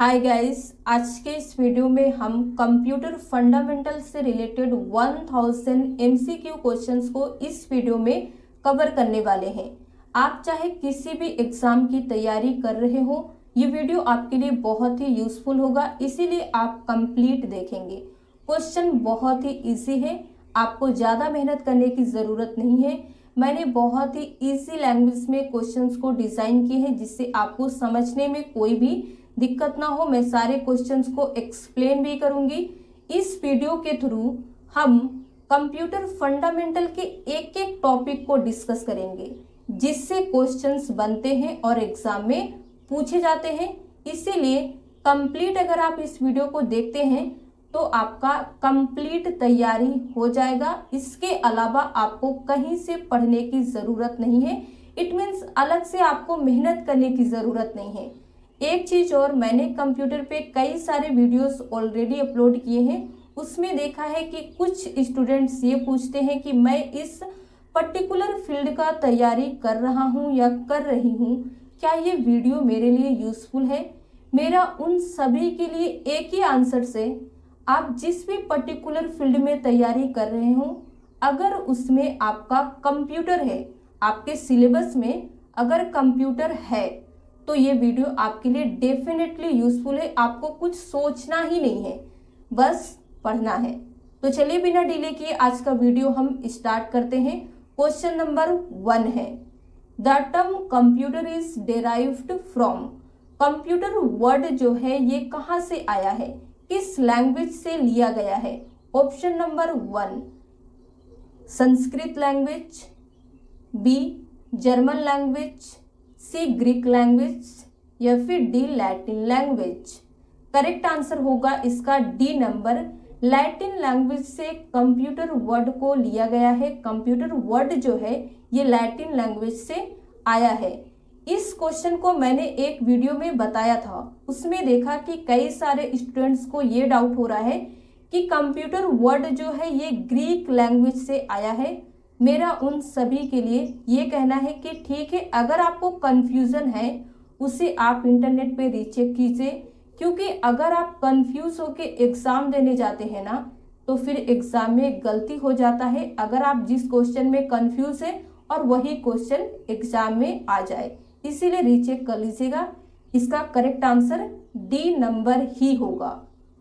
Hi guys, आज के इस वीडियो में हम कंप्यूटर फंडामेंटल से रिलेटेड 1000 एमसीक्यू क्वेश्चंस को इस वीडियो में कवर करने वाले हैं। आप चाहे किसी भी एग्जाम की तैयारी कर रहे हो, ये वीडियो आपके लिए बहुत ही यूजफुल होगा, इसीलिए आप कंप्लीट देखेंगे। क्वेश्चन बहुत ही इजी है, आपको ज़्यादा मेहनत करने की ज़रूरत नहीं है। मैंने बहुत ही इजी लैंग्वेज में क्वेश्चंस को डिज़ाइन किए हैं जिससे आपको समझने में कोई भी दिक्कत ना हो। मैं सारे क्वेश्चंस को एक्सप्लेन भी करूंगी। इस वीडियो के थ्रू हम कंप्यूटर फंडामेंटल के एक एक टॉपिक को डिस्कस करेंगे जिससे क्वेश्चंस बनते हैं और एग्जाम में पूछे जाते हैं। इसीलिए कंप्लीट अगर आप इस वीडियो को देखते हैं तो आपका कंप्लीट तैयारी हो जाएगा। इसके अलावा आपको कहीं से पढ़ने की ज़रूरत नहीं है। इट मीन्स अलग से आपको मेहनत करने की ज़रूरत नहीं है। एक चीज़ और, मैंने कंप्यूटर पे कई सारे वीडियोस ऑलरेडी अपलोड किए हैं। उसमें देखा है कि कुछ स्टूडेंट्स ये पूछते हैं कि मैं इस पर्टिकुलर फील्ड का तैयारी कर रहा हूँ या कर रही हूँ, क्या ये वीडियो मेरे लिए यूज़फुल है। मेरा उन सभी के लिए एक ही आंसर से, आप जिस भी पर्टिकुलर फील्ड में तैयारी कर रहे हो, अगर उसमें आपका कंप्यूटर है, आपके सिलेबस में अगर कंप्यूटर है तो ये वीडियो आपके लिए डेफिनेटली यूजफुल है। आपको कुछ सोचना ही नहीं है, बस पढ़ना है। तो चलिए बिना डिले किए आज का वीडियो हम स्टार्ट करते हैं। क्वेश्चन नंबर 1 है, the term computer is derived from. Computer word जो है ये कहाँ से आया है, किस लैंग्वेज से लिया गया है। Option number 1 Sanskrit language, B German language, C Greek language या फिर D Latin language. Correct answer होगा इसका डी नंबर, लैटिन लैंग्वेज से कंप्यूटर वर्ड को लिया गया है। कंप्यूटर वर्ड जो है ये लैटिन लैंग्वेज से आया है। इस क्वेश्चन को मैंने एक वीडियो में बताया था, उसमें देखा कि कई सारे स्टूडेंट्स को ये डाउट हो रहा है कि कंप्यूटर वर्ड जो है ये ग्रीक लैंग्वेज से आया है। मेरा उन सभी के लिए ये कहना है कि ठीक है, अगर आपको कन्फ्यूज़न है उसे आप इंटरनेट पे रीचेक कीजिए, क्योंकि अगर आप कंफ्यूज होके एग्ज़ाम देने जाते हैं ना तो फिर एग्ज़ाम में गलती हो जाता है। अगर आप जिस क्वेश्चन में कंफ्यूज है और वही क्वेश्चन एग्ज़ाम में आ जाए, इसीलिए रीचेक कर लीजिएगा। इसका करेक्ट आंसर डी नंबर ही होगा।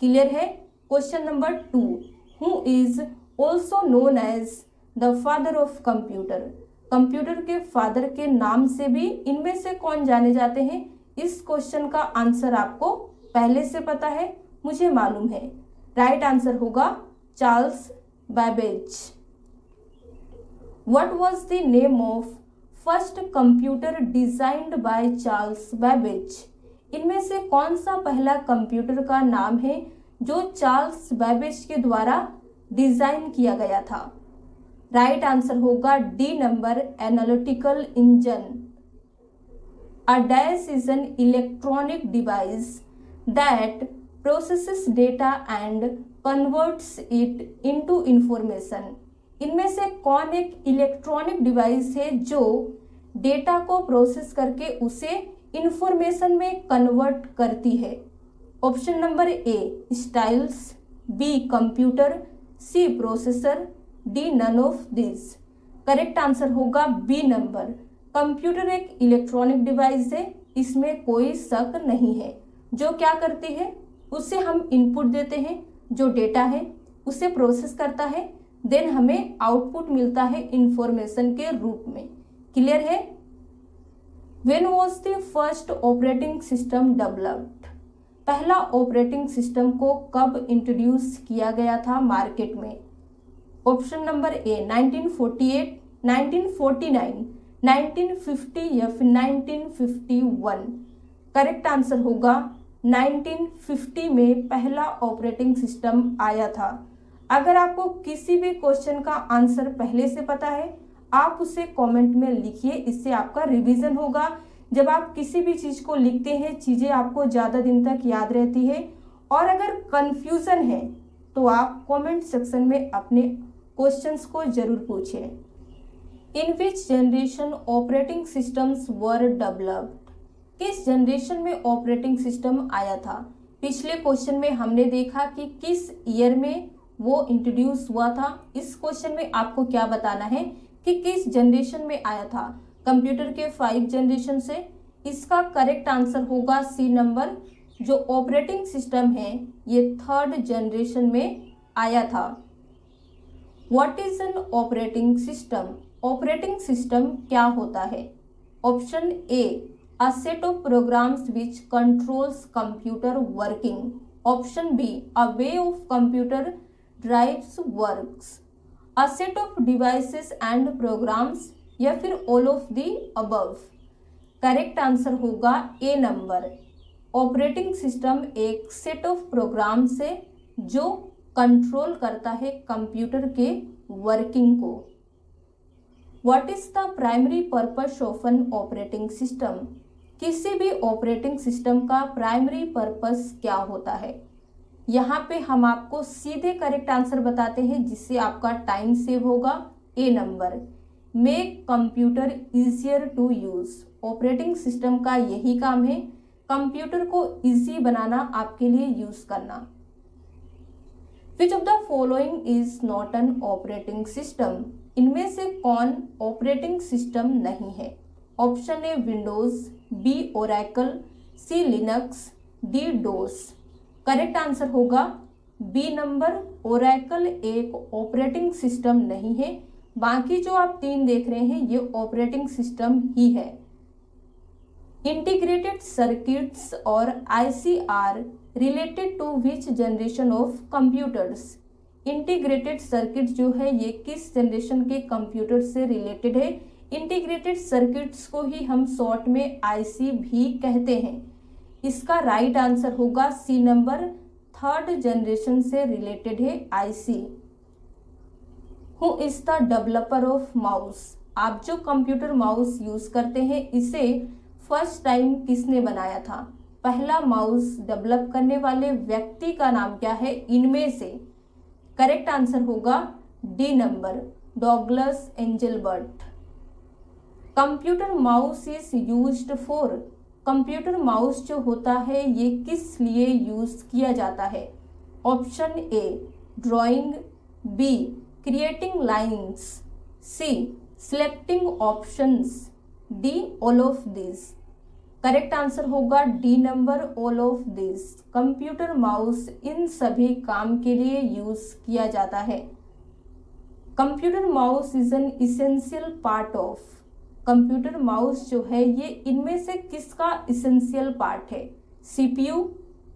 क्लियर है। Question number 2, who is also known as the father of computer. Computer के फादर के नाम से भी इनमें से कौन जाने जाते हैं। इस क्वेश्चन का आंसर आपको पहले से पता है, मुझे मालूम है। राइट आंसर होगा Charles Babbage. What was the name of first computer designed by Charles Babbage. इनमें से कौन सा पहला कंप्यूटर का नाम है जो चार्ल्स बैबेज के द्वारा डिजाइन किया गया था। राइट आंसर होगा D number, analytical engine. A dash is an electronic device that processes data and converts it into information. इनमें से कौन एक इलेक्ट्रॉनिक डिवाइस है जो डेटा को प्रोसेस करके उसे इंफॉर्मेशन में कन्वर्ट करती है। Option number A styles, B computer, C processor, D none of this. Correct answer होगा बी नंबर, कंप्यूटर एक इलेक्ट्रॉनिक डिवाइस है, इसमें कोई शक नहीं है। जो क्या करती है, उसे हम इनपुट देते हैं, जो डेटा है उसे प्रोसेस करता है, देन हमें आउटपुट मिलता है इंफॉर्मेशन के रूप में। क्लियर है। When was the first operating system developed. पहला ऑपरेटिंग सिस्टम को कब इंट्रोड्यूस किया गया था मार्केट में। ऑप्शन नंबर ए 1948, 1949, 1950 या फिर 1951। करेक्ट आंसर होगा 1950 में पहला ऑपरेटिंग सिस्टम आया था। अगर आपको किसी भी क्वेश्चन का आंसर पहले से पता है, आप उसे कमेंट में लिखिए, इससे आपका रिवीजन होगा। जब आप किसी भी चीज़ को लिखते हैं, चीज़ें आपको ज़्यादा दिन तक याद रहती है। और अगर कन्फ्यूज़न है तो आप कमेंट सेक्शन में अपने क्वेश्चंस को जरूर पूछें। In which generation operating systems were developed. किस जनरेशन में ऑपरेटिंग सिस्टम आया था? पिछले क्वेश्चन में हमने देखा कि किस ईयर में वो इंट्रोड्यूस हुआ था। इस क्वेश्चन में आपको क्या बताना है कि किस जनरेशन में आया था। कंप्यूटर के 5 जनरेशन से इसका करेक्ट आंसर होगा सी नंबर। जो ऑपरेटिंग सिस्टम है ये 3rd जनरेशन में आया था। What is an operating system? Operating system क्या होता है? Option A, a set of programs which controls computer working. Option B, a way of computer drives works. A set of devices and programs, या फिर all of the above. Correct answer होगा A number. Operating system एक set of program से जो control करता है computer के working को। What is the primary purpose of N operating system? किसी भी ऑपरेटिंग सिस्टम का प्राइमरी पर्पस क्या होता है? यहाँ पे हम आपको सीधे करेक्ट आंसर बताते हैं जिससे आपका टाइम सेव होगा। A number, make computer easier to use. Operating system का यही काम है, कंप्यूटर को इजी बनाना, आपके लिए यूज करना। Which of the following is not an operating system? इनमें से कौन ऑपरेटिंग सिस्टम नहीं है? Option A Windows, B Oracle, C Linux, D DOS. Correct answer होगा बी नंबर, ओरेकल एक ऑपरेटिंग सिस्टम नहीं है। बाकी जो आप 3 देख रहे हैं ये ऑपरेटिंग सिस्टम ही है। इंटीग्रेटेड सर्किट्स और IC are related to which generation of computers? Integrated circuit जो है ये किस जनरेशन के कंप्यूटर से रिलेटेड है? इंटीग्रेटेड सर्किट्स को ही हम शॉर्ट में आईसी भी कहते हैं। इसका राइट आंसर होगा सी नंबर, 3rd जनरेशन से रिलेटेड है IC. Who is the developer of mouse? आप जो कंप्यूटर माउस यूज करते हैं इसे फर्स्ट टाइम किसने बनाया था? पहला माउस डेवलप करने वाले व्यक्ति का नाम क्या है इनमें से? करेक्ट आंसर होगा D number, Douglas Engelbart. Computer mouse is used for? Computer mouse जो होता है ये किस लिए यूज किया जाता है? Option A, drawing, B, creating lines, C, selecting options, D, all of this. Correct answer होगा D number, all of this. Computer mouse इन सभी काम के लिए यूज किया जाता है। Computer mouse is an essential part of? Computer mouse जो है ये इनमें से किसका इसेंशियल पार्ट है? सीपीयू,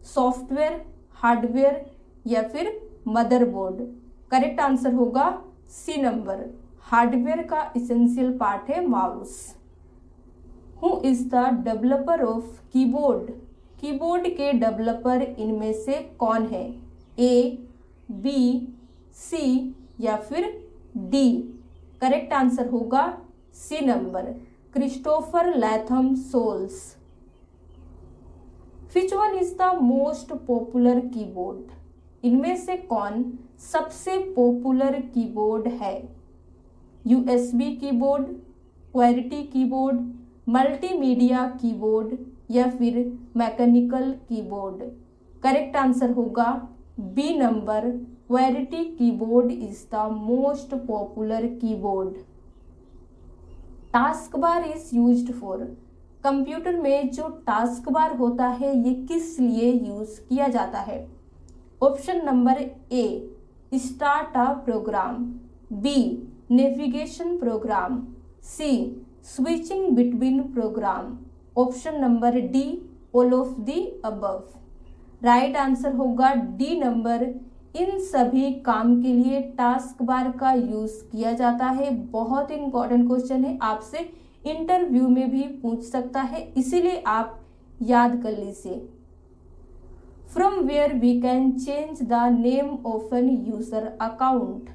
सॉफ्टवेयर, हार्डवेयर, या फिर मदरबोर्ड। करेक्ट आंसर होगा सी नंबर, हार्डवेयर का इसेंशियल पार्ट है mouse. Who is the developer of keyboard? Keyboard के डेवलपर इनमें से कौन है? ए, बी, सी, या फिर डी। करेक्ट आंसर होगा C number, Christopher Latham Sholes. Which one is the most popular keyboard? इनमें से कौन सबसे पॉपुलर कीबोर्ड है? USB keyboard, QWERTY keyboard, multimedia keyboard, या फिर मैकेनिकल कीबोर्ड। करेक्ट आंसर होगा B number, QWERTY keyboard is the most popular keyboard. Task bar is used for? Computer में जो टास्क बार होता है ये किस लिए यूज किया जाता है? Option number A, start a program, B, navigation program, C, switching between program, option number D, all of the above. Right answer होगा डी नंबर, इन सभी काम के लिए टास्क बार का यूज किया जाता है। बहुत इंपॉर्टेंट क्वेश्चन है, आपसे इंटरव्यू में भी पूछ सकता है, इसीलिए आप याद कर लीजिए। From where we can change the name of an user account?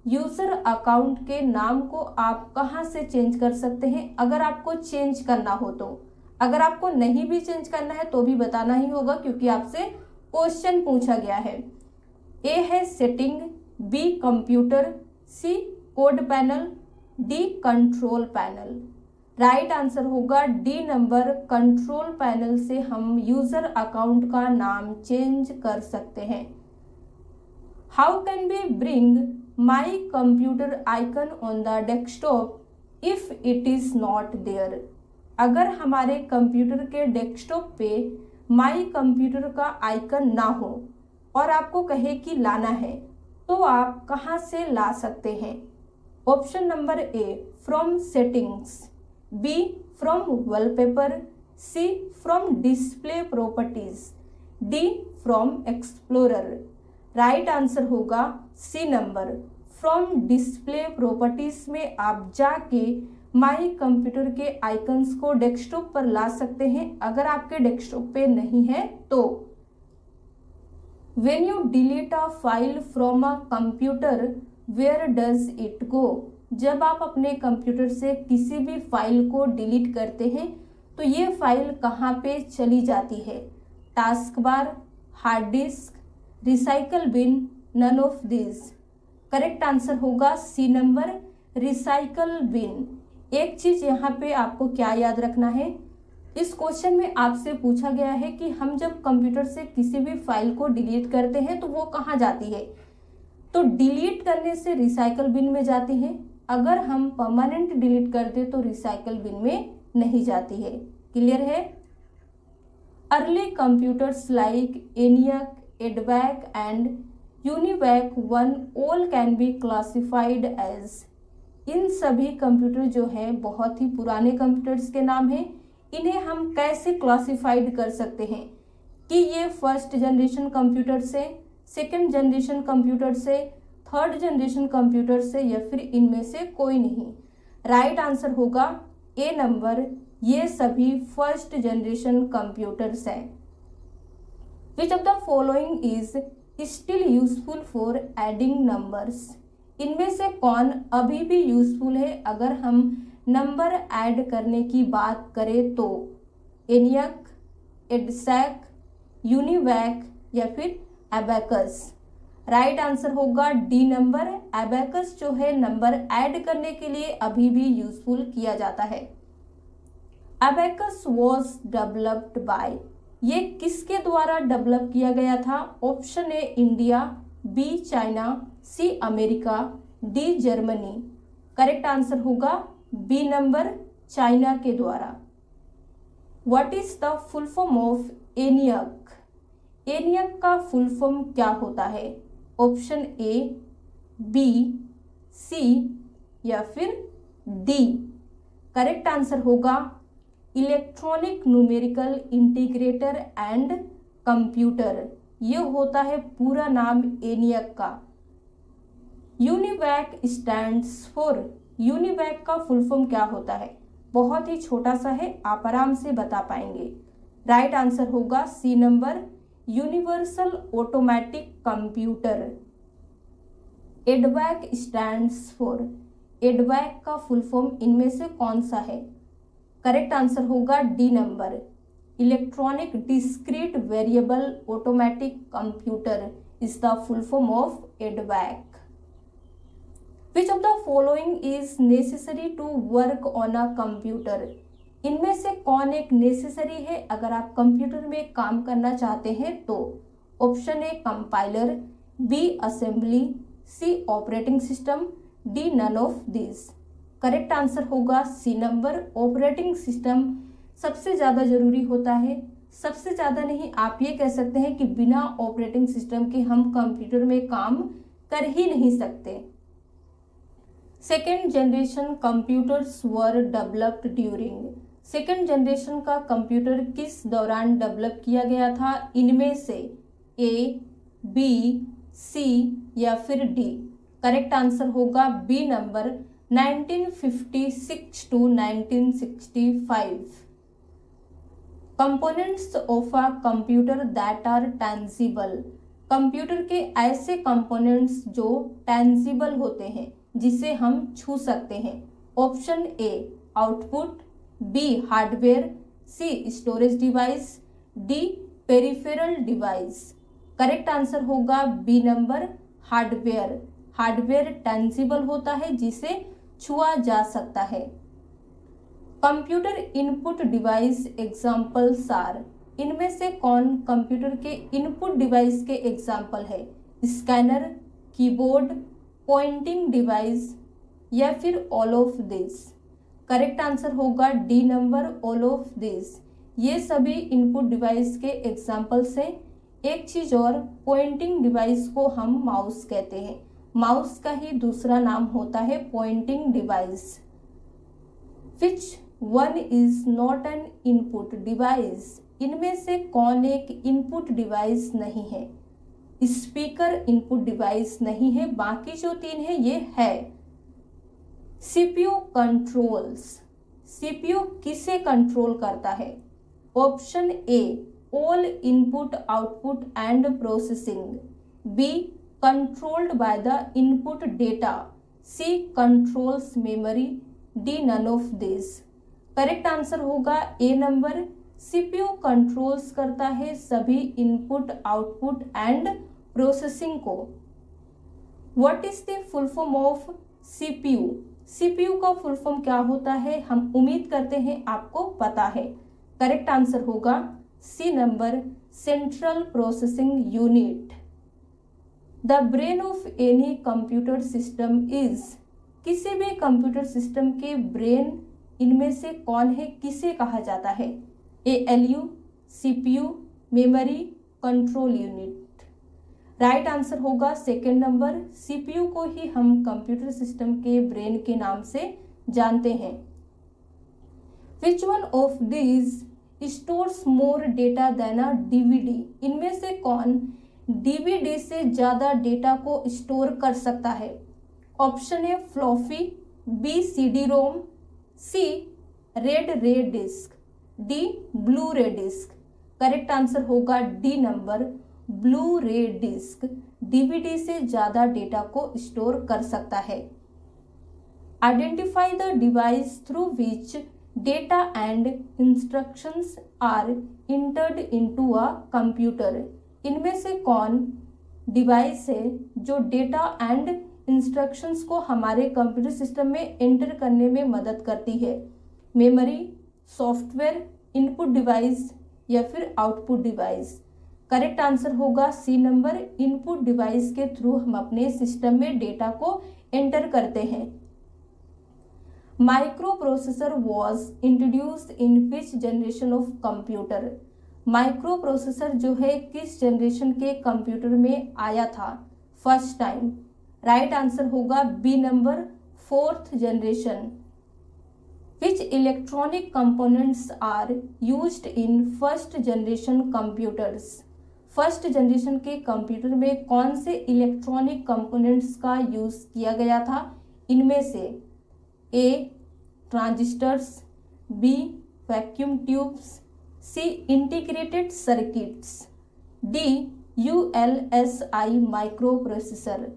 User account के नाम को आप कहाँ से चेंज कर सकते हैं अगर आपको चेंज करना हो तो? अगर आपको नहीं भी चेंज करना है तो भी बताना ही होगा क्योंकि आपसे क्वेश्चन पूछा गया है। ए है setting, B computer, C code panel, D control panel. Right answer होगा डी नंबर, कंट्रोल पैनल से हम यूजर अकाउंट का नाम चेंज कर सकते हैं। How can we bring my computer icon on the desktop if it is not there? अगर हमारे कंप्यूटर के डेस्कटॉप पे माई कंप्यूटर का आइकन ना हो और आपको कहे कि लाना है, तो आप कहाँ से ला सकते हैं? Option number A, from settings, B from wallpaper, C from display properties, D from explorer. Right answer होगा C number, from display properties में आप जाके माई कंप्यूटर के आइकन्स को डेस्कटॉप पर ला सकते हैं अगर आपके डेस्कटॉप पे नहीं है तो। When you delete a file from a computer, where does it go? जब आप अपने कंप्यूटर से किसी भी फाइल को डिलीट करते हैं तो ये फाइल कहाँ पे चली जाती है? Task bar, hard disk, recycle bin, none of this. Correct answer होगा सी नंबर, रिसाइकल बिन। एक चीज यहाँ पे आपको क्या याद रखना है, इस क्वेश्चन में आपसे पूछा गया है कि हम जब कंप्यूटर से किसी भी फाइल को डिलीट करते हैं तो वो कहाँ जाती है? तो डिलीट करने से रिसाइकल बिन में जाती है। अगर हम परमानेंट डिलीट कर दे तो रिसाइकल बिन में नहीं जाती है। क्लियर है? Early computers like ENIAC, EDVAC and UNIVAC 1 all can be classified as. इन सभी कंप्यूटर जो है बहुत ही पुराने कंप्यूटर्स के नाम हैं। इन्हें हम कैसे क्लासिफाइड कर सकते हैं कि ये फर्स्ट जनरेशन कंप्यूटर से, सेकंड जनरेशन कंप्यूटर से, थर्ड जनरेशन कंप्यूटर से, या फिर इनमें से कोई नहीं? राइट आंसर होगा ए नंबर, ये सभी फर्स्ट जनरेशन कंप्यूटर्स हैं। Which of the following is still useful for adding numbers? इनमें से कौन अभी भी यूजफुल है अगर हम नंबर ऐड करने की बात करें तो? ENIAC, EDSAC, UNIVAC या फिर एबैकस। राइट आंसर होगा डी नंबर, एबैकस जो है नंबर ऐड करने के लिए अभी भी यूजफुल किया जाता है। एबैकस वॉज डेवलप्ड बाय, ये किसके द्वारा डेवलप किया गया था? Option A India, B China, C America, D Germany. Correct answer होगा बी नंबर, चाइना के द्वारा। What is the full form of ENIAC? ENIAC का फुल फॉर्म क्या होता है? ऑप्शन ए, बी, सी या फिर डी। करेक्ट आंसर होगा electronic numerical integrator and computer. ये होता है पूरा नाम ENIAC का। UNIVAC स्टैंड्स फॉर, UNIVAC का फुल फॉर्म क्या होता है? बहुत ही छोटा सा है, आप आराम से बता पाएंगे। राइट आंसर होगा C number, universal automatic computer. EDVAC stands for, EDVAC का फुल फॉर्म इनमें से कौन सा है? करेक्ट आंसर होगा D number, electronic discrete variable automatic computer is the full form of EDVAC। Which of the following is necessary to work on a computer? इनमें से कौन एक नेसेसरी है अगर आप कंप्यूटर में काम करना चाहते हैं तो? Option A compiler, B assembly, C operating system, D none of this. Correct answer होगा सी नंबर, ऑपरेटिंग सिस्टम सबसे ज़्यादा जरूरी होता है। सबसे ज़्यादा नहीं, आप ये कह सकते हैं कि बिना ऑपरेटिंग सिस्टम के हम कंप्यूटर में काम कर ही नहीं सकते। Second generation computers were developed during, second generation का कंप्यूटर किस दौरान डेवलप किया गया था? इनमें से ए, बी, सी या फिर डी। करेक्ट आंसर होगा B number, 1956 to 1965। Components of a computer that are tangible, computer के ऐसे कंपोनेंट्स जो टेंजिबल होते हैं, जिसे हम छू सकते हैं। Option A output, B hardware, C storage device, D peripheral device. Correct answer होगा B number, hardware. Hardware tangible होता है, जिसे छुआ जा सकता है। Computer input device examples are, इनमें से कौन कंप्यूटर के इनपुट डिवाइस के एग्जाम्पल है? स्कैनर, कीबोर्ड, पॉइंटिंग डिवाइस या फिर all of this. Correct answer होगा D number, all of this. ये सभी इनपुट डिवाइस के एग्जाम्पल्स हैं। एक चीज और, पॉइंटिंग डिवाइस को हम माउस कहते हैं। माउस का ही दूसरा नाम होता है pointing device. Which one is not N input device, इनमें से कौन एक इनपुट डिवाइस नहीं है? स्पीकर इनपुट डिवाइस नहीं है, बाकी जो तीन है ये है। सीपीयू कंट्रोल्स, सीपीयू किसे कंट्रोल करता है? Option A all input output and processing, B controlled by the input data, C controls memory, D none of this. Correct answer होगा ए नंबर, सीपीयू कंट्रोल्स करता है सभी इनपुट आउटपुट एंड प्रोसेसिंग को। What is the full form of CPU? CPU का full form क्या होता है? हम उम्मीद करते हैं आपको पता है। करेक्ट आंसर होगा C number, central processing unit. The brain of any computer system is, किसी भी कंप्यूटर सिस्टम के ब्रेन इनमें से कौन है, किसे कहा जाता है? ALU, CPU, memory, control unit. Right answer होगा सेकेंड नंबर, सीपीयू को ही हम कंप्यूटर सिस्टम के ब्रेन के नाम से जानते हैं। Which one of these stores more data than a DVD, इनमें से कौन डीवीडी से ज्यादा डेटा को स्टोर कर सकता है? Option A floppy, B CD ROM, C red ray disc, D blu ray disc. Correct answer होगा D number, blu ray disc DVD से ज्यादा डेटा को स्टोर कर सकता है। Identify the device through which data and instructions are entered into a computer, इनमें से कौन डिवाइस है जो डेटा एंड इंस्ट्रक्शंस को हमारे कंप्यूटर सिस्टम में एंटर करने में मदद करती है? मेमोरी, सॉफ्टवेयर, इनपुट डिवाइस या फिर आउटपुट डिवाइस। करेक्ट आंसर होगा सी नंबर, इनपुट डिवाइस के थ्रू हम अपने सिस्टम में डेटा को एंटर करते हैं। Micro processor was introduced in which generation of computer, माइक्रो प्रोसेसर जो है किस जनरेशन के कंप्यूटर में आया था फर्स्ट टाइम? राइट आंसर होगा B number, fourth generation. Which electronic components are used in first generation computers, first generation के कंप्यूटर में कौन से इलेक्ट्रॉनिक कंपोनेंट्स का यूज किया गया था? इनमें से A transistors, B vacuum tubes, C integrated circuits, D ULSI microprocessor.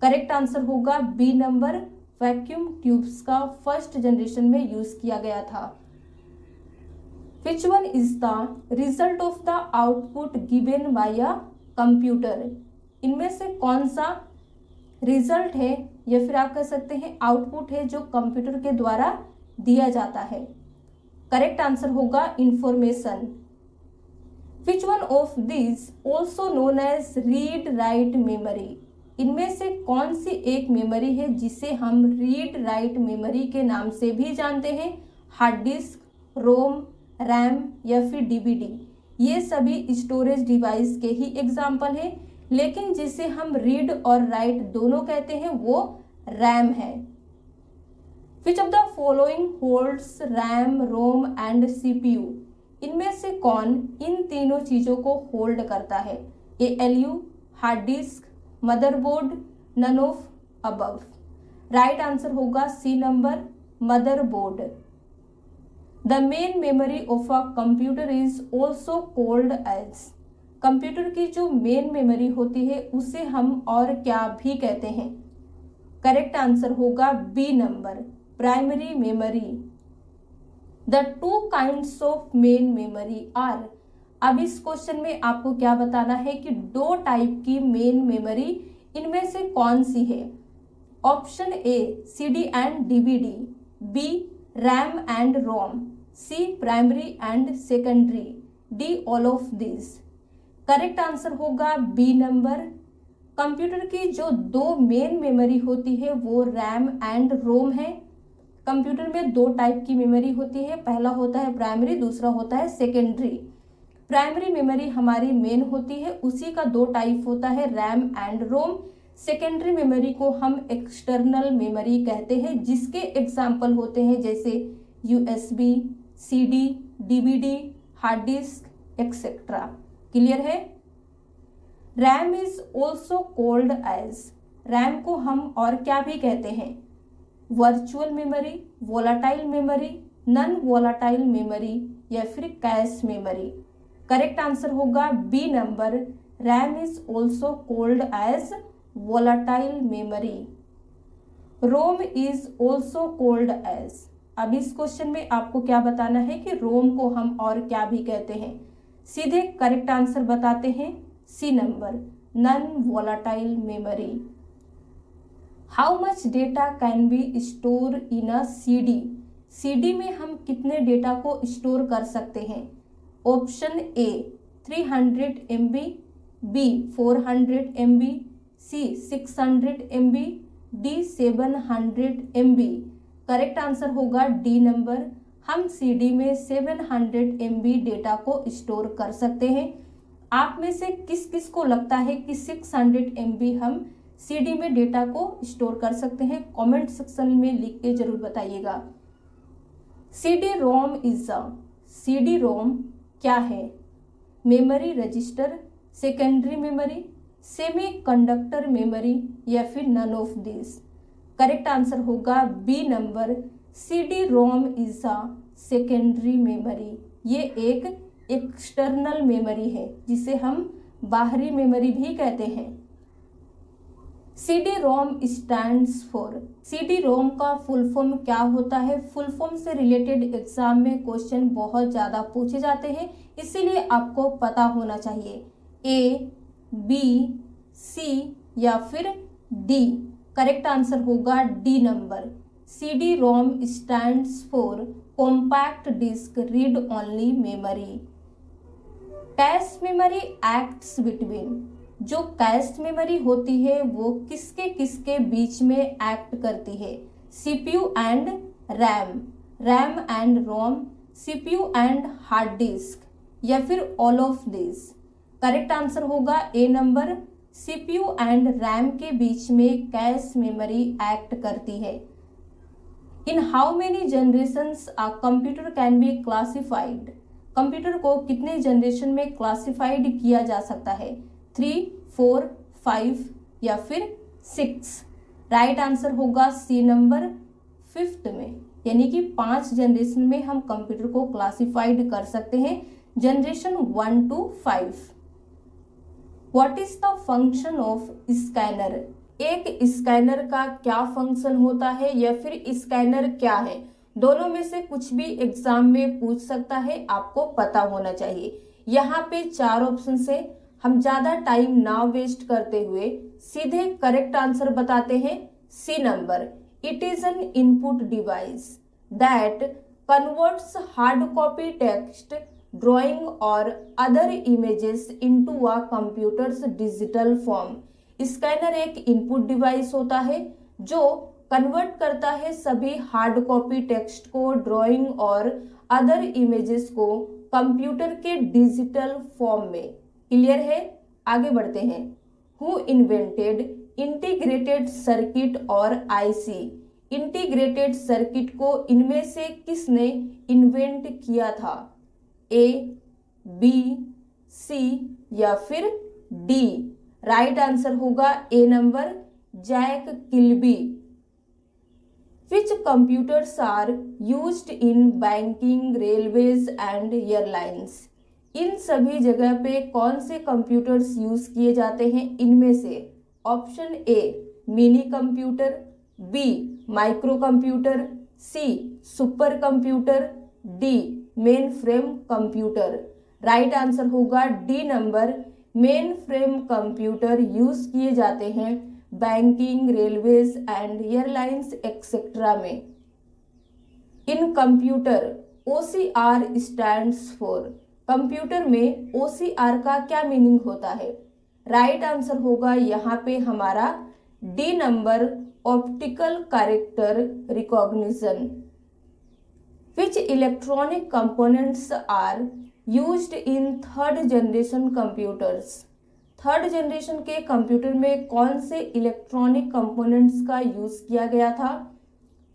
Correct answer होगा बी नंबर, वैक्यूम ट्यूब्स का फर्स्ट जनरेशन में यूज किया गया था। Which one is the result of the output given by a computer, इनमें से कौन सा रिजल्ट है या फिर आप कह सकते हैं आउटपुट है जो कंप्यूटर के द्वारा दिया जाता है? करेक्ट आंसर होगा information. Which one of this also known as read write memory, इनमें से कौन सी एक मेमोरी है जिसे हम रीड राइट मेमोरी के नाम से भी जानते हैं? हार्ड डिस्क, रोम, रैम या फिर डीवीडी। ये सभी स्टोरेज डिवाइस के ही एग्जाम्पल हैं, लेकिन जिसे हम रीड और राइट दोनों कहते हैं वो रैम है। Which of the following holds RAM, ROM and CPU, इनमें से कौन इन तीनों चीजों को होल्ड करता है? ALU, hard disk, motherboard, none of above. Right answer होगा C number, motherboard. The main memory of a computer is also called as, computer की जो मेन मेमोरी होती है उसे हम और क्या भी कहते हैं? करेक्ट आंसर होगा B number, primary memory. The two kinds of main memory are, अब इस क्वेश्चन में आपको क्या बताना है कि दो टाइप की मेन मेमोरी इनमें से कौन सी है? Option A CD and DVD, B RAM and ROM, C primary and secondary, D all of this. Correct answer होगा बी नंबर। कंप्यूटर की जो दो मेन मेमोरी होती है वो रैम एंड रोम है। कंप्यूटर में दो टाइप की मेमोरी होती है, पहला होता है प्राइमरी, दूसरा होता है सेकेंडरी। प्राइमरी मेमोरी हमारी मेन होती है, उसी का दो टाइप होता है RAM and ROM. Secondary memory को हम एक्सटर्नल मेमोरी कहते हैं, जिसके एग्जाम्पल होते हैं जैसे USB, CD, DVD, hard disk etcetera. Clear है। RAM is also called as, RAM को हम और क्या भी कहते हैं? Virtual memory, volatile memory, non volatile memory या फिर कैश मेमोरी। करेक्ट आंसर होगा B number, RAM is also called as volatile memory. ROM is also called as, अब इस क्वेश्चन में आपको क्या बताना है कि रोम को हम और क्या भी कहते हैं। सीधे करेक्ट आंसर बताते हैं C number, non volatile memory. How much data can be store in a CD, CD में हम कितने डेटा को स्टोर कर सकते हैं? Option A 300 MB, B 400 MB, C 600 MB, D 700 MB। Correct answer होगा डी नंबर, हम सीडी में 700 MB डेटा को स्टोर कर सकते हैं। आप में से किस किस को लगता है कि 600 MB हम सीडी में डेटा को स्टोर कर सकते हैं? कमेंट सेक्शन में लिख के जरूर बताइएगा। CD ROM is a, CD ROM क्या है? Memory register, secondary memory, semiconductor memory या फिर none of this. Correct answer होगा B number, CD ROM is a secondary memory. ये एक एक्सटर्नल मेमोरी है जिसे हम बाहरी मेमोरी भी कहते हैं। CD ROM stands for, CD ROM का फुल फॉर्म क्या होता है? फुल फॉर्म से रिलेटेड एग्जाम में क्वेश्चन बहुत ज़्यादा पूछे जाते हैं, इसीलिए आपको पता होना चाहिए। ए, बी, सी या फिर डी। करेक्ट आंसर होगा D number, CD ROM stands for compact disc read only memory. Cache memory acts between, जो कैश मेमोरी होती है वो किसके किसके बीच में एक्ट करती है? CPU and RAM, RAM and ROM, CPU and hard disk या फिर all of this. Correct answer होगा A number, CPU and RAM के बीच में कैश मेमोरी एक्ट करती है। In how many generations a computer can be classified, computer को कितने जनरेशन में क्लासिफाइड किया जा सकता है? 3, 4, 5 या फिर 6। राइट आंसर होगा सी नंबर, 5th में, यानी कि 5 जनरेशन में हम कंप्यूटर को क्लासिफाइड कर सकते हैं, generation 1 to 5। What is the function of scanner, एक स्कैनर का क्या फंक्शन होता है या फिर स्कैनर क्या है? दोनों में से कुछ भी एग्जाम में पूछ सकता है, आपको पता होना चाहिए। यहाँ पे 4 ऑप्शन से हम ज्यादा टाइम ना वेस्ट करते हुए सीधे करेक्ट आंसर बताते हैं C number, it is an input device that converts hard copy text, drawing और other images into a computer's digital form. Scanner एक इनपुट डिवाइस होता है जो कन्वर्ट करता है सभी हार्ड कॉपी टेक्स्ट को, ड्राइंग और अदर इमेजेस को कंप्यूटर के डिजिटल फॉर्म में। क्लियर है, आगे बढ़ते हैं। हु इन्वेंटेड इंटीग्रेटेड सर्किट और आईसी, इंटीग्रेटेड सर्किट को इनमें से किसने इन्वेंट किया था? ए, बी, सी या फिर डी। राइट आंसर होगा A number, Jack Kilby. Which computers are used in banking, railways and airlines? इन सभी जगह पे कौन से कंप्यूटर्स यूज किए जाते हैं? इनमें से option A mini computer, B micro computer, C super computer, D mainframe computer. Right answer होगा D number, mainframe computer use किए जाते हैं banking, railways and airlines etcetera में। In computer OCR stands for, computer में OCR का क्या meaning होता है? राइट आंसर होगा यहाँ पे हमारा D number, optical character recognition. Which electronic components are used in third generation computers, third generation के कंप्यूटर में कौन से इलेक्ट्रॉनिक कंपोनेंट्स का यूज किया गया था?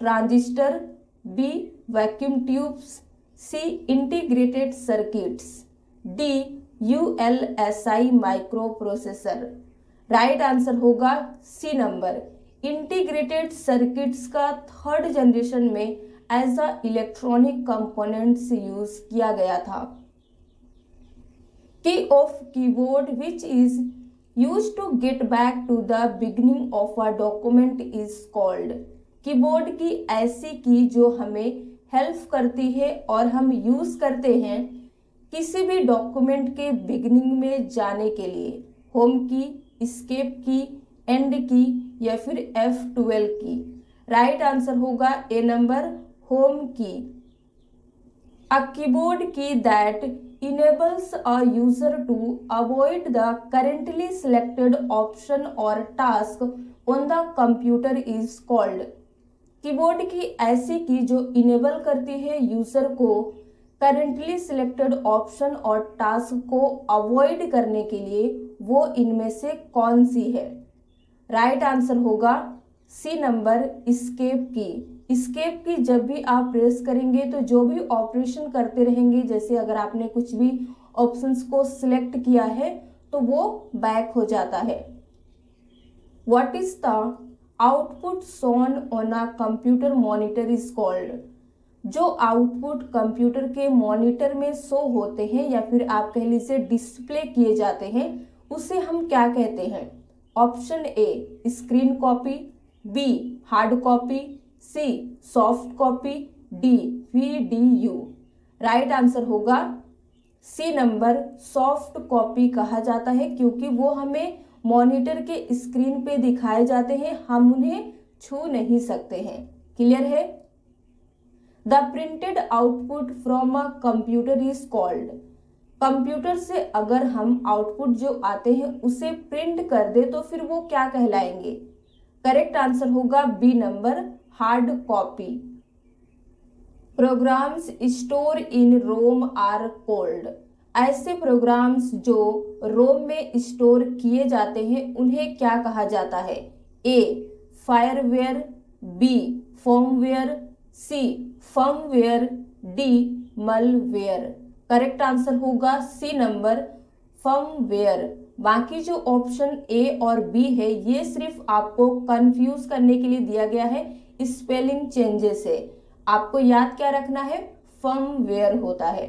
Transistor, B vacuum tubes, C integrated circuits, D ULSI microprocessor. Right answer होगा C number, integrated circuits का थर्ड जनरेशन में as a electronic components use किया गया था। Key of keyboard which is use to get back to the beginning of a document is called, keyboard की ऐसी की जो हमें हेल्प करती है और हम यूज करते हैं किसी भी डॉक्यूमेंट के बिगिनिंग में जाने के लिए, होम की, एस्केप की, एंड की या फिर F12 की। राइट आंसर होगा ए नंबर, होम की। अ कीबोर्ड की that enables a user to avoid the currently selected option or task on the computer is called, keyboard की ऐसी की जो इनेबल करती है यूजर को करंटली सिलेक्टेड ऑप्शन और टास्क को अवॉइड करने के लिए, वो इनमें से कौन सी है? राइट आंसर होगा सी नंबर, एस्केप की। एस्केप की जब भी आप प्रेस करेंगे तो जो भी ऑपरेशन करते रहेंगे, जैसे अगर आपने कुछ भी ऑप्शंस को सिलेक्ट किया है तो वो बैक हो जाता है। What is the output shown on a computer monitor is called, जो आउटपुट कंप्यूटर के मॉनिटर में शो होते हैं या फिर आप कह लीजिए डिस्प्ले किए जाते हैं, उसे हम क्या कहते हैं? Option A screen copy, B hard copy, C soft copy, D VDU। Right answer होगा सी नंबर, सॉफ्ट कॉपी कहा जाता है क्योंकि वो हमें मॉनिटर के स्क्रीन पे दिखाए जाते हैं, हम उन्हें छू नहीं सकते हैं। क्लियर है? The printed output from a computer is called, computer से अगर हम आउटपुट जो आते हैं उसे प्रिंट कर दे तो फिर वो क्या कहलाएंगे? करेक्ट आंसर होगा B number, hard copy. Programs store in ROM are called, ऐसे प्रोग्राम्स जो रोम में स्टोर किए जाते हैं उन्हें क्या कहा जाता है? A fireware, B firmware, C firmware, D malware. Correct answer होगा सी नंबर, फर्मवेयर। बाकी जो ऑप्शन ए और बी है ये सिर्फ आपको कंफ्यूज करने के लिए दिया गया है, स्पेलिंग चेंजेस है। आपको याद क्या रखना है? फर्मवेयर होता है।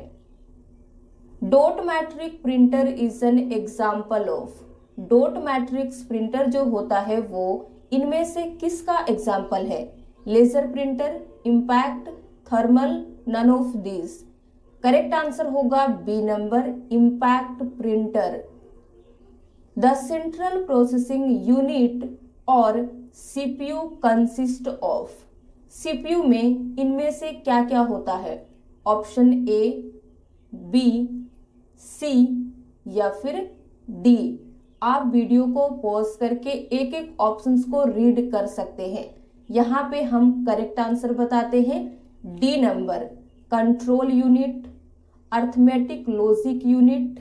Dot matrix printer is an example of, dot matrix printer जो होता है वो इनमें से किसका एग्जाम्पल है? Laser printer, impact, thermal, none of this. Correct answer होगा B number, impact printer. The central processing unit और CPU कंसिस्ट ऑफ, CPU में इनमें से क्या क्या होता है? ऑप्शन ए, बी, सी या फिर डी। आप वीडियो को पॉज करके एक एक ऑप्शंस को रीड कर सकते हैं। यहाँ पे हम करेक्ट आंसर बताते हैं D number, control unit, arithmetic logic unit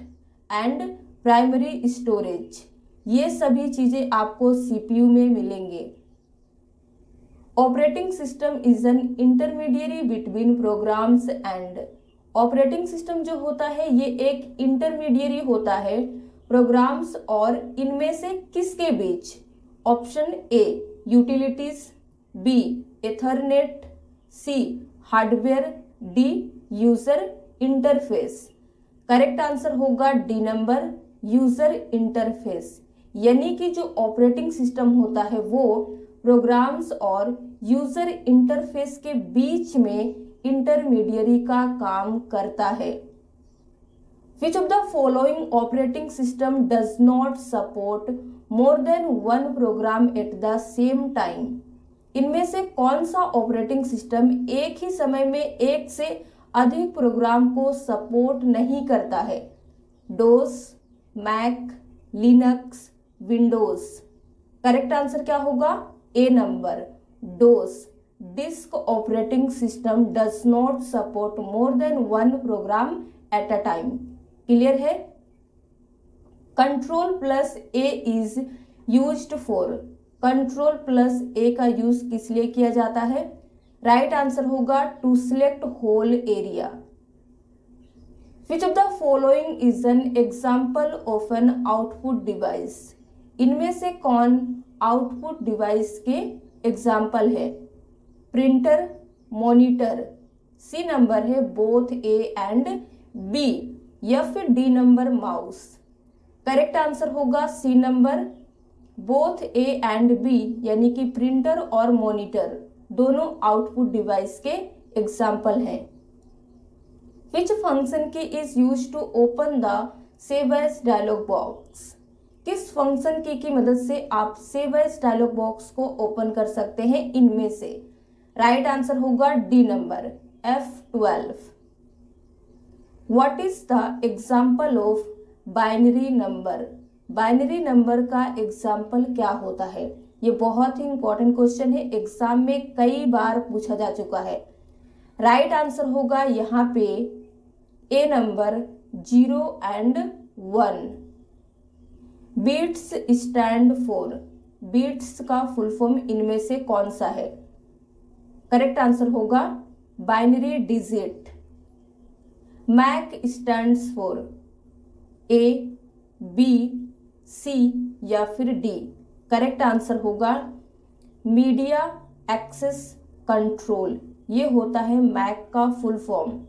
and primary storage. ये सभी चीजें आपको CPU में मिलेंगे। Operating system is an intermediary between programs and, operating system जो होता है ये एक इंटरमीडिएरी होता है प्रोग्राम्स और इनमें से किसके बीच? Option A utilities, B ethernet, C hardware, D user interface. Correct answer होगा डी नंबर, यूजर इंटरफेस। यानी कि जो ऑपरेटिंग सिस्टम होता है वो प्रोग्राम्स और यूजर इंटरफेस के बीच में इंटरमीडिएरी का काम करता है। Which of the following operating system does not support more than one program at the same time? इनमें से कौन सा ऑपरेटिंग सिस्टम एक ही समय में एक से अधिक प्रोग्राम को सपोर्ट नहीं करता है? DOS, Mac, Linux, Windows. Correct answer क्या होगा? A number, DOS. Disk operating system does not support more than one program at a time. Clear है? Control plus A is used for. Control plus A का use किस लिए किया जाता है? Right answer होगा to select whole area. Which of the following is an example of an output device? इनमें से कौन आउटपुट डिवाइस के एग्जाम्पल है? Printer, monitor. सी नंबर है बोथ ए एंड बी, या फिर D number mouse. Correct answer होगा C number, both A and B, यानी कि प्रिंटर और मॉनिटर दोनों आउटपुट डिवाइस के एग्जाम्पल हैं। Which function key is use to open the save as dialog box? किस फंक्शन की मदद से आप सेव एज डायलॉग बॉक्स को ओपन कर सकते हैं इनमें से? राइट आंसर होगा D number, F12। What is the example of binary number? Binary number का एग्जाम्पल क्या होता है? ये बहुत ही इंपॉर्टेंट क्वेश्चन है, एग्जाम में कई बार पूछा जा चुका है। राइट आंसर होगा यहाँ पे a number, 0 and 1। Bits stand for. Bits का फुल फॉर्म इनमें से कौन सा है? करेक्ट आंसर होगा binary digit. MAC stands for A, B, C या फिर डी? करेक्ट आंसर होगा मीडिया एक्सेस कंट्रोल। ये होता है मैक का full form.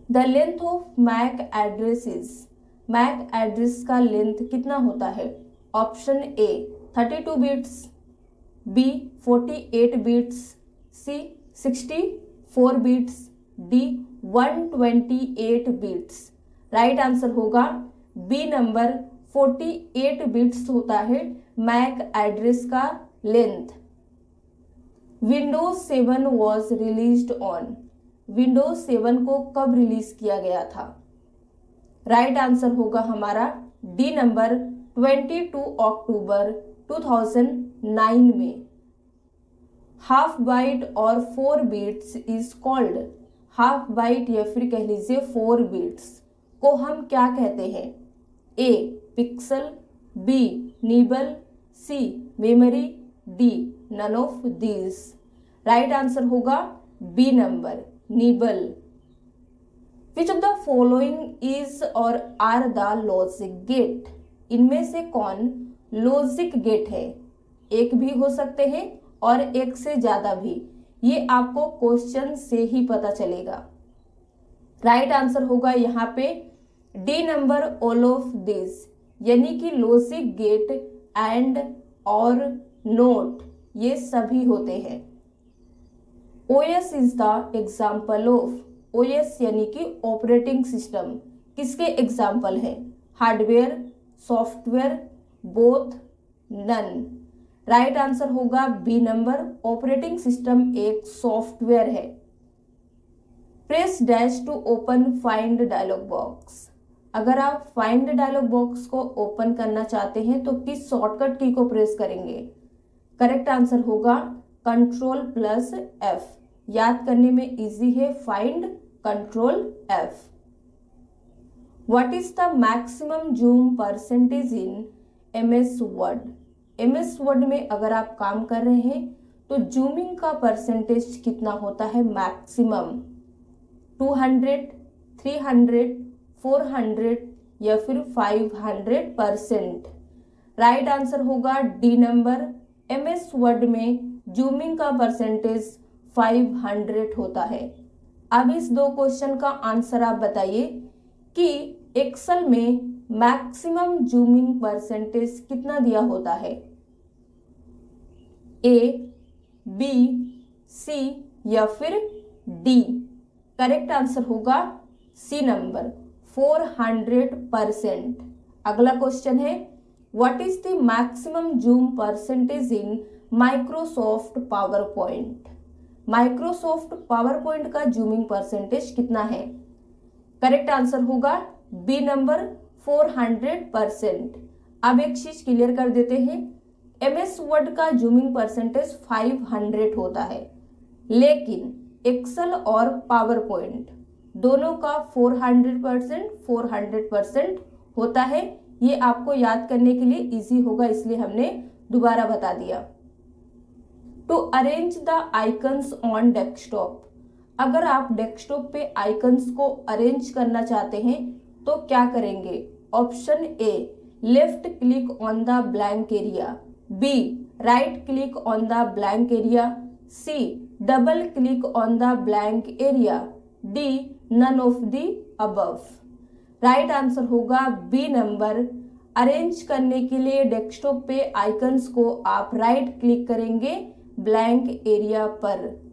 The length of MAC address is. MAC address का लेंथ कितना होता है? Option A 32 bits, B 48 bits, C 64 bits, D 128 bits. Right answer होगा बी नंबर, 48 बिट्स होता है मैक एड्रेस का length. Windows 7 was released on. Windows 7 को कब रिलीज किया गया था? राइट आंसर होगा हमारा डी नंबर, 22 अक्टूबर 2009 में। हाफ बाइट और 4 bits is called. Half byte या फिर कह लीजिए 4 बिट्स को हम क्या कहते हैं? A pixel, B nibble, C memory, D none of this. Right answer होगा B number, nibble. Which of the following is or are the logic gate? इनमें से कौन लॉजिक गेट है? एक भी हो सकते हैं और एक से ज्यादा भी, ये आपको क्वेश्चन से ही पता चलेगा। राइट आंसर होगा यहाँ पे D number, all of this, यानी कि लॉजिक गेट एंड और नोट ये सभी होते हैं। OS is the example of. OS यानी कि ऑपरेटिंग सिस्टम किसके एग्जाम्पल है? Hardware, software, both, none. Right answer होगा बी नंबर, ऑपरेटिंग सिस्टम एक सॉफ्टवेयर है। Press dash to open find dialog box. अगर आप फाइंड डायलॉग बॉक्स को ओपन करना चाहते हैं तो किस शॉर्टकट की को प्रेस करेंगे? करेक्ट आंसर होगा कंट्रोल प्लस एफ। याद करने में इजी है, find control F. What is the maximum zoom percentage in MS word? MS word में अगर आप काम कर रहे हैं तो जूमिंग का परसेंटेज कितना होता है मैक्सिमम? 200, 300, 400 या फिर 500%? राइट आंसर होगा डी नंबर, MS वर्ड में जूमिंग का परसेंटेज 500 होता है। अब इस दो क्वेश्चन का आंसर आप बताइए कि एक्सेल में मैक्सिमम जूमिंग परसेंटेज कितना दिया होता है? ए, बी, सी या फिर डी? करेक्ट आंसर होगा सी नंबर, 400%। अगला क्वेश्चन है what is the maximum zoom percentage in Microsoft power point. Microsoft power point का जूमिंग परसेंटेज कितना है? करेक्ट आंसर होगा बी नंबर 400%। अब एक चीज क्लियर कर देते हैं, MS वर्ड का जूमिंग परसेंटेज 500 होता है, लेकिन एक्सेल और पावर पॉइंट दोनों का 400% होता है। ये आपको याद करने के लिए इजी होगा, इसलिए हमने दोबारा बता दिया। To arrange the icons on desktop, अगर आप डेस्कटॉप पे आइकन्स को अरेंज करना चाहते हैं तो क्या करेंगे? Option A, left click on the blank area, B, right click on the blank area, C, double click on the blank area, D, none of the above. Right answer होगा B number. Arrange करने के लिए desktop पे icons को आप right click करेंगे blank area पर।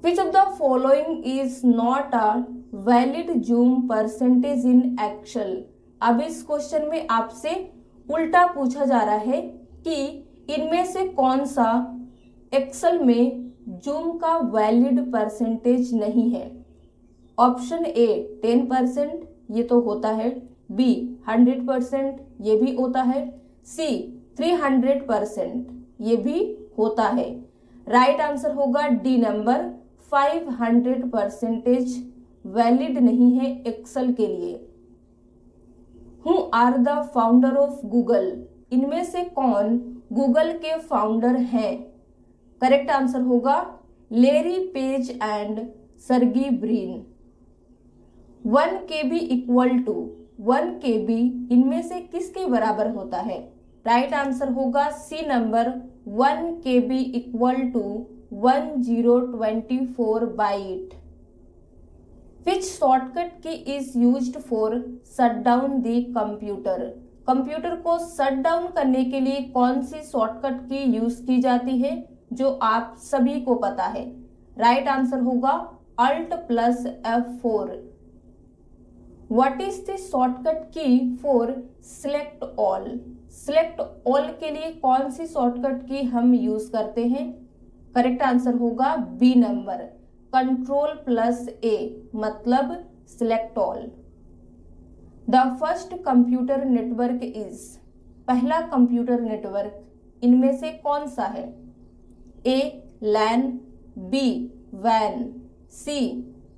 Which of the following is not a valid zoom percentage in Excel? अब इस क्वेश्चन में आपसे उल्टा पूछा जा रहा है कि इनमें से कौन सा एक्सेल में जूम का वैलिड परसेंटेज नहीं है। ऑप्शन ए 10%, ये तो होता है, बी 100%, ये भी होता है, सी 300%, ये भी होता है। राइट आंसर होगा डी नंबर 500% वैलिड नहीं है एक्सेल के लिए। Who are the founder of Google, इनमें से कौन गूगल के फाउंडर हैं? करेक्ट आंसर होगा Larry Page and Sergey Brin. 1 KB equal to 1 KB इनमें से किसके बराबर होता है? राइट आंसर होगा C number 1 KB equal to 1024 byte. Which shortcut key is used for shut down the computer, computer को शट डाउन करने के लिए कौन सी शॉर्टकट की यूज की जाती है जो आप सभी को पता है? राइट आंसर होगा Alt+F4। What is the shortcut key for select all, select all के लिए कौन सी शॉर्टकट की हम यूज करते हैं? करेक्ट आंसर होगा बी नंबर Ctrl+A, मतलब select all. The first computer network is, पहला कंप्यूटर नेटवर्क इनमें से कौन सा है? ए लैन, बी वैन, C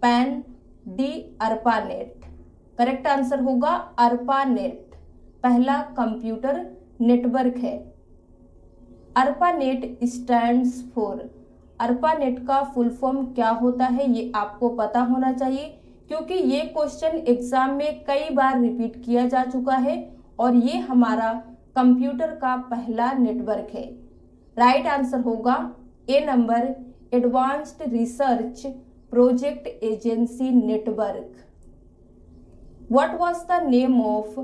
PAN, D ARPANET। Correct answer होगा ARPANET पहला कंप्यूटर नेटवर्क है। ARPANET स्टैंड्स फॉर, ARPANET का फुल फॉर्म क्या होता है ये आपको पता होना चाहिए, क्योंकि ये क्वेश्चन एग्जाम में कई बार रिपीट किया जा चुका है और ये हमारा कंप्यूटर का पहला नेटवर्क है। राइट आंसर होगा A number advanced research project agency network. What was the name of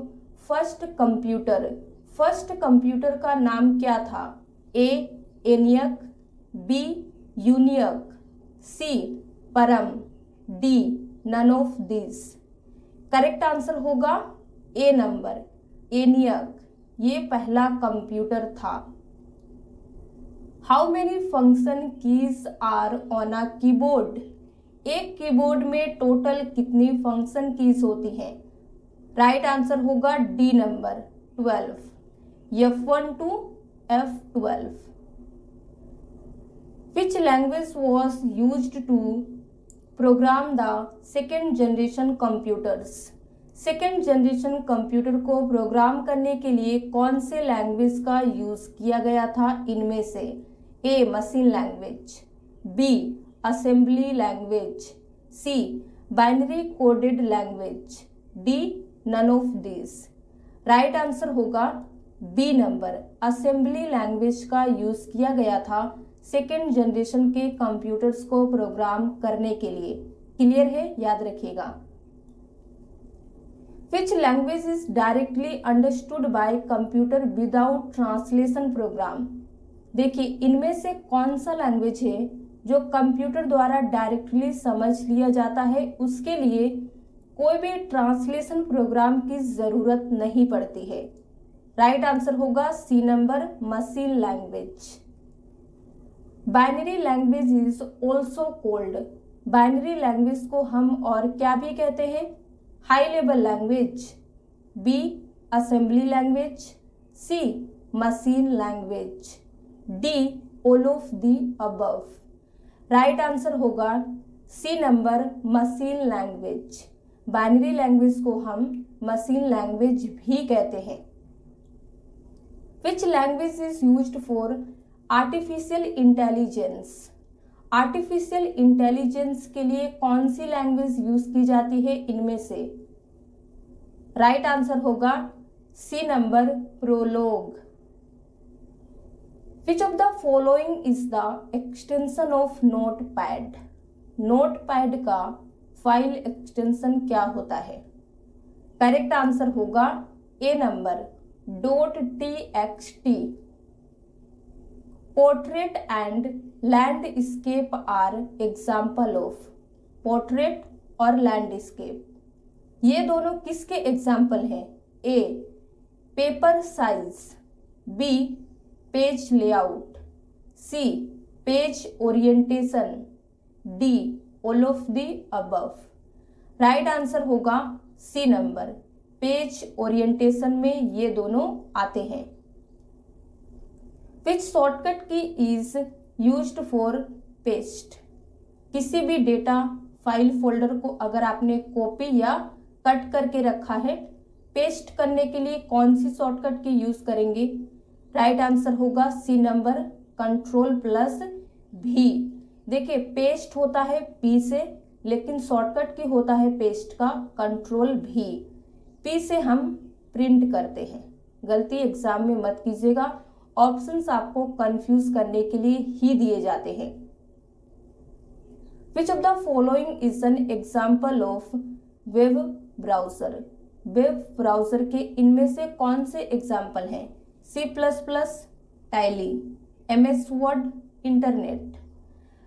first computer, first computer का नाम क्या था? ए ENIAC, B UNIVAC, C PARAM, D none of this. Correct answer होगा ए नंबर एनियक, ये पहला computer था। How many function keys are on a keyboard, एक keyboard में टोटल कितनी फंक्शन कीज होती हैं? राइट आंसर होगा D number 12, F1 to F12। Which language was used to program the second generation computers, second generation computer को program करने के लिए कौन से लैंग्वेज का यूज किया गया था इनमें से? A machine language, B assembly language, C binary coded language, D none of this. Right answer होगा बी नंबर असेंबली लैंग्वेज का यूज किया गया था सेकेंड जनरेशन के कंप्यूटर्स को प्रोग्राम करने के लिए। क्लियर है, याद रखिएगा। Which language is directly understood by computer without translation program, देखिए इनमें से कौन सा लैंग्वेज है जो कंप्यूटर द्वारा डायरेक्टली समझ लिया जाता है, उसके लिए कोई भी ट्रांसलेशन प्रोग्राम की जरूरत नहीं पड़ती है। राइट आंसर होगा C number machine language. Binary language is also called, binary language को हम और क्या भी कहते हैं? High level language, B assembly language, C machine language, D all of the above. Right answer होगा C number machine language. Binary language को हम मशीन लैंग्वेज भी कहते हैं। Which language is used for artificial intelligence, artificial intelligence के लिए कौन सी language use की जाती है इनमें से? राइट आंसर होगा C number Prolog. Which of the following is the extension of notepad, notepad का फाइल एक्सटेंशन क्या होता है? करेक्ट आंसर होगा A number .txt। Portrait and landscape are example of, portrait और लैंडस्केप ये दोनों किसके एग्जाम्पल हैं? A paper size, B page layout, C page orientation, D all of the above. Right answer होगा सी नंबर पेज ओरिएंटेशन में ये दोनों आते हैं। विच shortcut key is used for paste, किसी भी डेटा फाइल फोल्डर को अगर आपने कॉपी या कट करके रखा है, पेस्ट करने के लिए कौन सी शॉर्टकट की यूज करेंगे? राइट आंसर होगा सी नंबर Ctrl+V। देखिए पेस्ट होता है पी से, लेकिन शॉर्टकट की होता है पेस्ट का Ctrl+V। पी से हम प्रिंट करते हैं। गलती एग्जाम में मत कीजिएगा, ऑप्शंस आपको कंफ्यूज करने के लिए ही दिए जाते हैं। Which of the following is an example of web browser, web browser के इनमें से कौन से एग्जाम्पल हैं? C++, Tally, MS Word, internet.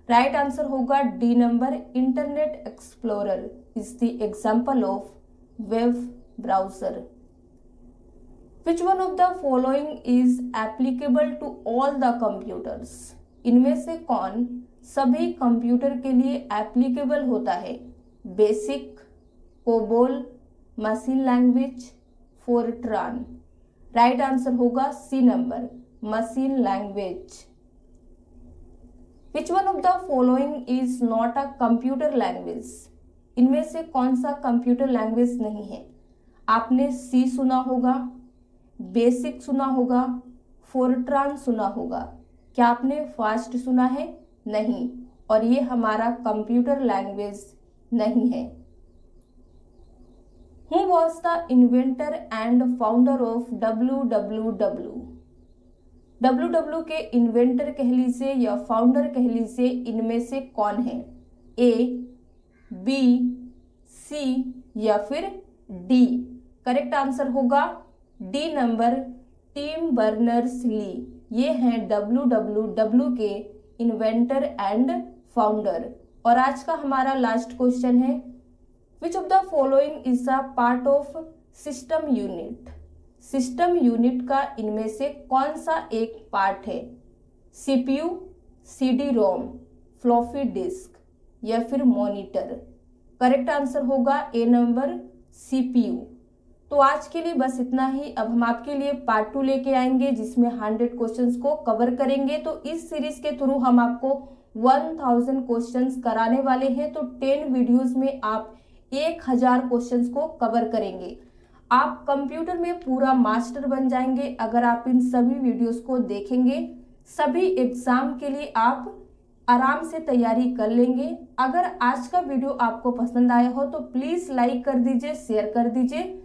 Right answer होगा D number internet explorer is the example of web browser. Which one of the following is applicable to all the computers, इनमें से कौन सभी कंप्यूटर के लिए एप्लीकेबल होता है? BASIC, COBOL, machine language, FORTRAN. Right answer होगा C number machine language. Which one of the following is not a computer language, इनमें से कौन सा कंप्यूटर लैंग्वेज नहीं है? आपने सी सुना होगा, बेसिक सुना होगा, फोरट्रान सुना होगा, क्या आपने फास्ट सुना है? नहीं, और ये हमारा कंप्यूटर लैंग्वेज नहीं है। Who was the inventor and founder of www? www के इन्वेंटर कह लीजिए या फाउंडर कह लीजिए, इनमें से कौन है? ए, बी, सी या फिर डी? करेक्ट आंसर होगा डी नंबर टिम बर्नर्स-ली। ये हैं www के इन्वेंटर एंड फाउंडर। और आज का हमारा लास्ट क्वेश्चन है, which of the following is a part of system unit, system unit का इनमें से कौन सा एक पार्ट है? CPU, CD-ROM, फ्लॉपी डिस्क या फिर मॉनिटर? करेक्ट आंसर होगा ए नंबर CPU। तो आज के लिए बस इतना ही। अब हम आपके लिए पार्ट 2 लेके आएंगे जिसमें 100 क्वेश्चंस को कवर करेंगे। तो इस सीरीज के थ्रू हम आपको 1000 क्वेश्चंस कराने वाले हैं। तो 10 वीडियोस में आप 1000 क्वेश्चंस को कवर करेंगे। आप कंप्यूटर में पूरा मास्टर बन जाएंगे अगर आप इन सभी वीडियोस को देखेंगे। सभी एग्जाम के लिए आप आराम से तैयारी कर लेंगे। अगर आज का वीडियो आपको पसंद आया हो तो प्लीज लाइक कर दीजिए, शेयर कर दीजिए।